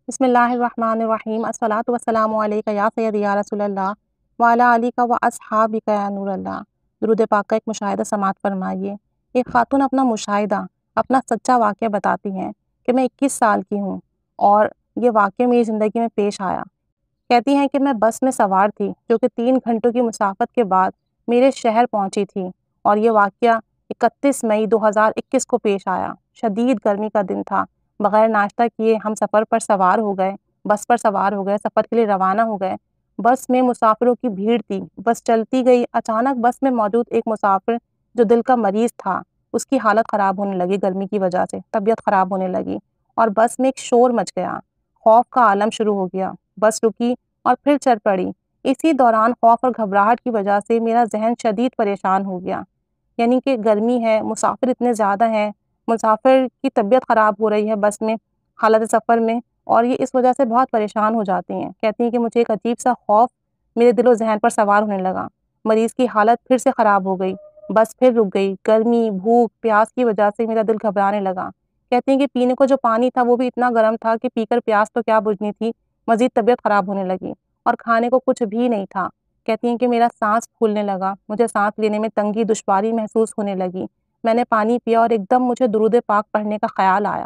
بسم اللہ الرحمن الرحیم الصلاۃ والسلام علیک یا سیدی یا رسول اللہ وعلیٰ علیک و اصحابک یا نور اللہ۔ درود پاک کا ایک مشاہدہ سماعت فرمائیے۔ ایک خاتون اپنا مشاہدہ، اپنا سچا واقعہ بتاتی ہیں کہ میں 21 سال کی ہوں اور یہ واقعہ میری زندگی میں پیش آیا۔ کہتی ہیں کہ میں بس میں سوار تھی جو کہ 3 گھنٹوں کی مسافت کے بعد میرے شہر پہنچی تھی، اور یہ واقعہ 31 مئی 2021 کو پیش آیا۔ شدید گرمی کا دن تھا۔ بغیر ناشتہ کیے ہم سفر پر سوار ہو گئے، بس پر سوار ہو گئے، سفر کے لیے روانہ ہو گئے۔ بس میں مسافروں کی بھیڑ تھی، بس چلتی گئی۔ اچانک بس میں موجود ایک مسافر جو دل کا مریض تھا، اس کی حالت خراب ہونے لگی، گرمی کی وجہ سے طبیعت خراب ہونے لگی، اور بس میں ایک شور مچ گیا۔ خوف کا عالم شروع ہو گیا۔ بس رکی اور پھر چل پڑی۔ اسی دوران خوف اور گھبراہٹ کی وجہ سے میرا ذہن شدید پریشان ہو گیا، یعنی کہ گرمی ہے، مسافر اتنے زیادہ ہیں، مسافر کی طبیعت خراب ہو رہی ہے بس میں حالت سفر میں، اور یہ اس وجہ سے بہت پریشان ہو جاتی ہیں۔ کہتی ہیں کہ مجھے ایک عجیب سا خوف میرے دل و ذہن پر سوار ہونے لگا۔ مریض کی حالت پھر سے خراب ہو گئی، بس پھر رک گئی۔ گرمی، بھوک، پیاس کی وجہ سے میرا دل گھبرانے لگا۔ کہتی ہیں کہ پینے کو جو پانی تھا وہ بھی اتنا گرم تھا کہ پی کر پیاس تو کیا بجھنی تھی، مزید طبیعت خراب ہونے لگی، اور کھانے کو کچھ بھی نہیں تھا۔ کہتی ہیں کہ میرا سانس پھولنے لگا، مجھے سانس لینے میں تنگی، دشواری محسوس ہونے لگی۔ میں نے پانی پیا اور ایک دم مجھے درود پاک پڑھنے کا خیال آیا۔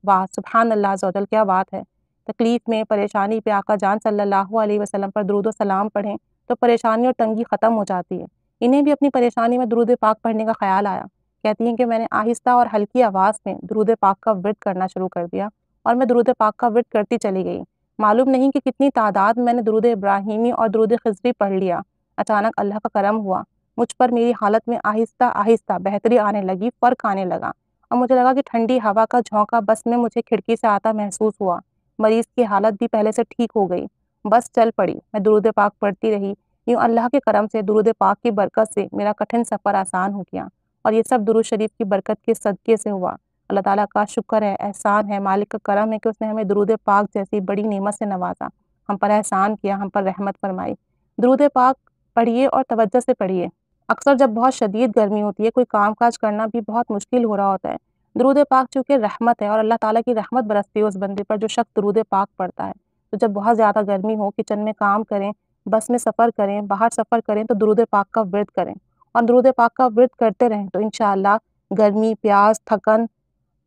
واہ سبحان اللہ عز و جل، کیا بات ہے! تکلیف میں، پریشانی پہ آقا جان صلی اللہ علیہ وسلم پر درود و سلام پڑھیں تو پریشانی اور تنگی ختم ہو جاتی ہے۔ انہیں بھی اپنی پریشانی میں درود پاک پڑھنے کا خیال آیا۔ کہتی ہیں کہ میں نے آہستہ اور ہلکی آواز میں درود پاک کا ورد کرنا شروع کر دیا، اور میں درود پاک کا ورد کرتی چلی گئی۔ معلوم نہیں کہ کتنی تعداد میں نے درود ابراہیمی اور درود خضری پڑھ لیا۔ اچانک اللہ کا کرم ہوا، مجھ پر میری حالت میں آہستہ آہستہ بہتری آنے لگی، فرق آنے لگا، اور مجھے لگا کہ ٹھنڈی ہوا کا جھونکا بس میں مجھے کھڑکی سے آتا محسوس ہوا۔ مریض کی حالت بھی پہلے سے ٹھیک ہو گئی۔ بس چل پڑی، میں درود پاک پڑھتی رہی۔ یوں اللہ کے کرم سے، درود پاک کی برکت سے میرا کٹھن سفر آسان ہو گیا، اور یہ سب درود شریف کی برکت کے صدقے سے ہوا۔ اللہ تعالیٰ کا شکر ہے، احسان ہے، مالک کا کرم ہے کہ اس نے ہمیں درود پاک جیسی بڑی نعمت سے نوازا، ہم پر احسان کیا، ہم پر رحمت فرمائی۔ درود پاک پڑھیے اور توجہ سے پڑھیے۔ اکثر جب بہت شدید گرمی ہوتی ہے، کوئی کام کاج کرنا بھی بہت مشکل ہو رہا ہوتا ہے، درود پاک چونکہ رحمت ہے اور اللہ تعالیٰ کی رحمت برستی ہے اس بندے پر جو شخص درود پاک پڑھتا ہے، تو جب بہت زیادہ گرمی ہو، کچن میں کام کریں، بس میں سفر کریں، باہر سفر کریں، تو درود پاک کا ورد کریں، اور درود پاک کا ورد کرتے رہیں تو انشاءاللہ گرمی، پیاس، تھکن،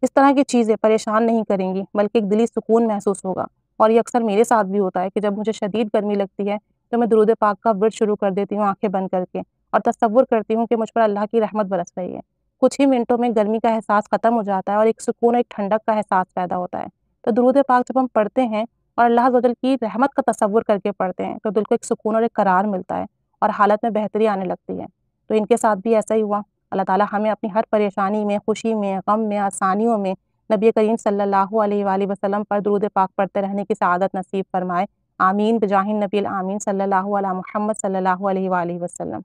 اس طرح کی چیزیں پریشان نہیں کریں گی، بلکہ ایک دلی سکون محسوس ہوگا۔ اور یہ اکثر میرے ساتھ بھی ہوتا ہے کہ جب مجھے شدید گرمی لگتی ہے تو میں درود پاک کا ورد شروع کر دیتی ہوں آنکھیں بند کر کے، اور تصور کرتی ہوں کہ مجھ پر اللہ کی رحمت برس رہی ہے۔ کچھ ہی منٹوں میں گرمی کا احساس ختم ہو جاتا ہے اور ایک سکون، ایک ٹھنڈک کا احساس پیدا ہوتا ہے۔ تو درود پاک جب ہم پڑھتے ہیں اور اللہ عز و جل کی رحمت کا تصور کر کے پڑھتے ہیں تو دل کو ایک سکون اور ایک قرار ملتا ہے، اور حالت میں بہتری آنے لگتی ہے۔ تو ان کے ساتھ بھی ایسا ہی ہوا۔ اللہ تعالیٰ ہمیں اپنی ہر پریشانی میں، خوشی میں، غم میں، آسانیوں میں نبی کریم صلی اللہ علیہ وآلہ وسلم پر درود پاک پڑھتے رہنے کی سعادت نصیب فرمائے۔ آمین بجاہ النبی الآمین صلی اللہ علیہ محمد صلی اللہ علیہ وآلہ وسلم۔